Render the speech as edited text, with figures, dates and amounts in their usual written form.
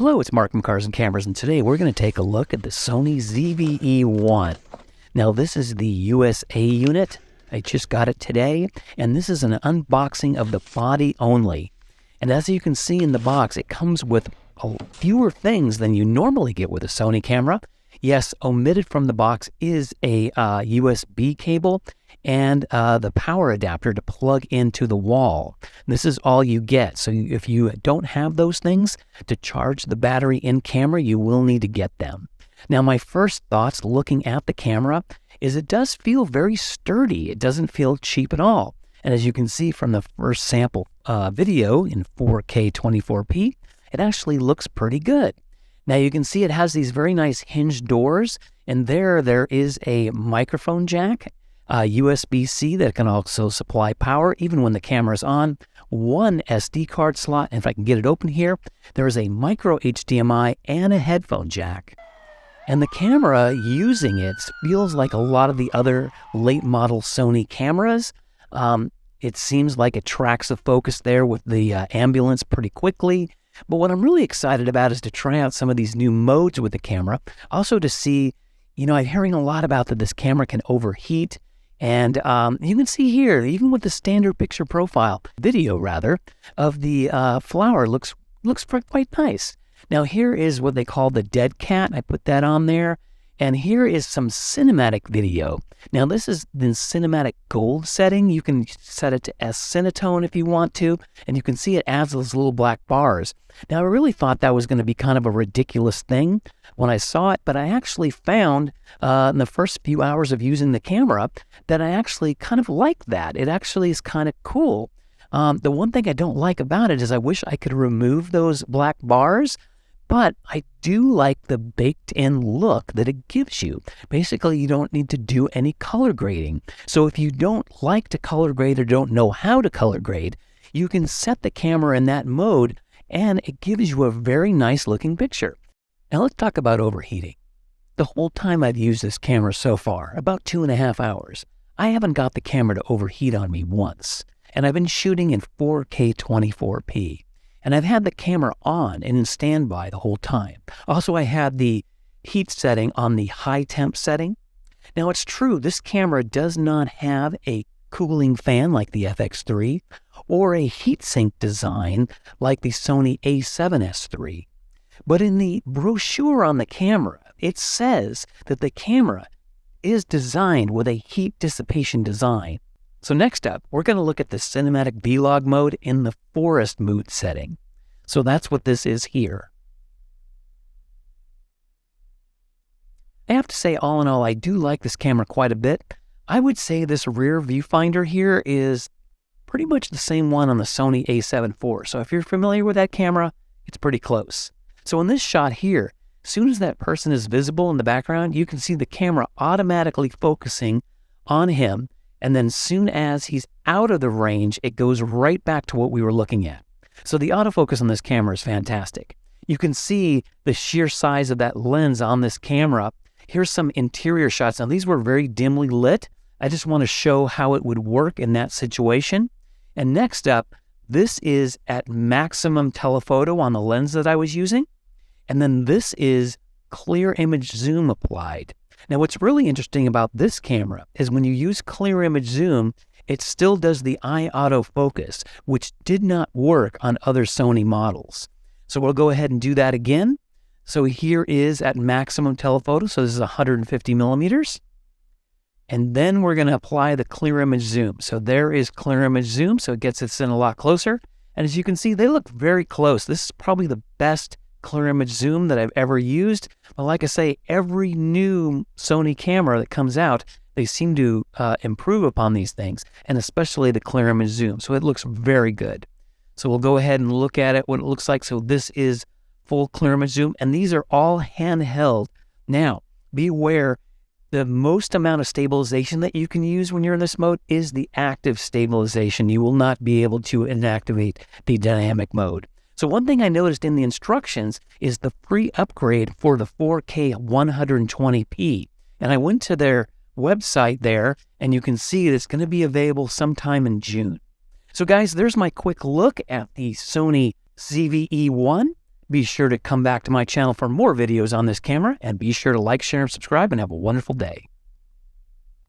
Hello, it's Mark from Cars and Cameras, and today we're going to take a look at the Sony ZV-E1. Now, this is the USA unit. I just got it today, and this is an unboxing of the body only. And as you can see in the box, it comes with fewer things than you normally get with a Sony camera. Yes, omitted from the box is a USB cable and the power adapter to plug into the wall. This is all you get. So if you don't have those things to charge the battery in camera, you will need to get them. Now, my first thoughts looking at the camera is it does feel very sturdy. It doesn't feel cheap at all. And as you can see from the first sample video in 4K 24p, it actually looks pretty good. Now you can see it has these very nice hinged doors, and there is a microphone jack, USB-C that can also supply power even when the camera is on, one SD card slot, and if I can get it open here, there is a micro HDMI and a headphone jack. And the camera using it feels like a lot of the other late model Sony cameras. It seems like it tracks the focus there with the ambulance pretty quickly. But what I'm really excited about is to try out some of these new modes with the camera. Also to see, I'm hearing a lot about that this camera can overheat. And you can see here, even with the standard picture profile, video rather, of the flower looks quite nice. Now here is what they call the dead cat. I put that on there. And here is some cinematic video. Now this is the cinematic gold setting. You can set it to S-Cinetone if you want to, and you can see it adds those little black bars. Now I really thought that was going to be kind of a ridiculous thing when I saw it, but I actually found in the first few hours of using the camera that I actually kind of like that. It actually is kind of cool. The one thing I don't like about it is I wish I could remove those black bars, but I do like the baked-in look that it gives you. Basically, you don't need to do any color grading. So if you don't like to color grade or don't know how to color grade, you can set the camera in that mode and it gives you a very nice looking picture. Now let's talk about overheating. The whole time I've used this camera so far, about 2.5 hours, I haven't got the camera to overheat on me once. And I've been shooting in 4K 24p. And I've had the camera on and in standby the whole time. Also, I had the heat setting on the high temp setting. Now, it's true, this camera does not have a cooling fan like the FX3 or a heatsink design like the Sony a7S III. But in the brochure on the camera, it says that the camera is designed with a heat dissipation design. So next up, we're going to look at the cinematic vlog mode in the forest mood setting. So that's what this is here. I have to say, all in all, I do like this camera quite a bit. I would say this rear viewfinder here is pretty much the same one on the Sony a7 IV. So if you're familiar with that camera, it's pretty close. So in this shot here, as soon as that person is visible in the background, you can see the camera automatically focusing on him. And then soon as he's out of the range, it goes right back to what we were looking at. So the autofocus on this camera is fantastic. You can see the sheer size of that lens on this camera. Here's some interior shots. Now these were very dimly lit. I just want to show how it would work in that situation. And next up, this is at maximum telephoto on the lens that I was using. And then this is clear image zoom applied. Now, what's really interesting about this camera is when you use clear image zoom, it still does the eye autofocus, which did not work on other Sony models. So we'll go ahead and do that again. So here is at maximum telephoto. So this is 150 millimeters. And then we're going to apply the clear image zoom. So there is clear image zoom. So it gets us in a lot closer. And as you can see, they look very close. This is probably the best clear image zoom that I've ever used. But like I say, every new Sony camera that comes out, they seem to improve upon these things, and especially the clear image zoom. So it looks very good. So we'll go ahead and look at it, what it looks like. So this is full clear image zoom, and these are all handheld. Now, be aware, the most amount of stabilization that you can use when you're in this mode is the active stabilization. You will not be able to inactivate the dynamic mode. So one thing I noticed in the instructions is the free upgrade for the 4K 120p. And I went to their website there, and you can see it's going to be available sometime in June. So guys, there's my quick look at the Sony ZV-E1. Be sure to come back to my channel for more videos on this camera, and be sure to like, share, and subscribe, and have a wonderful day.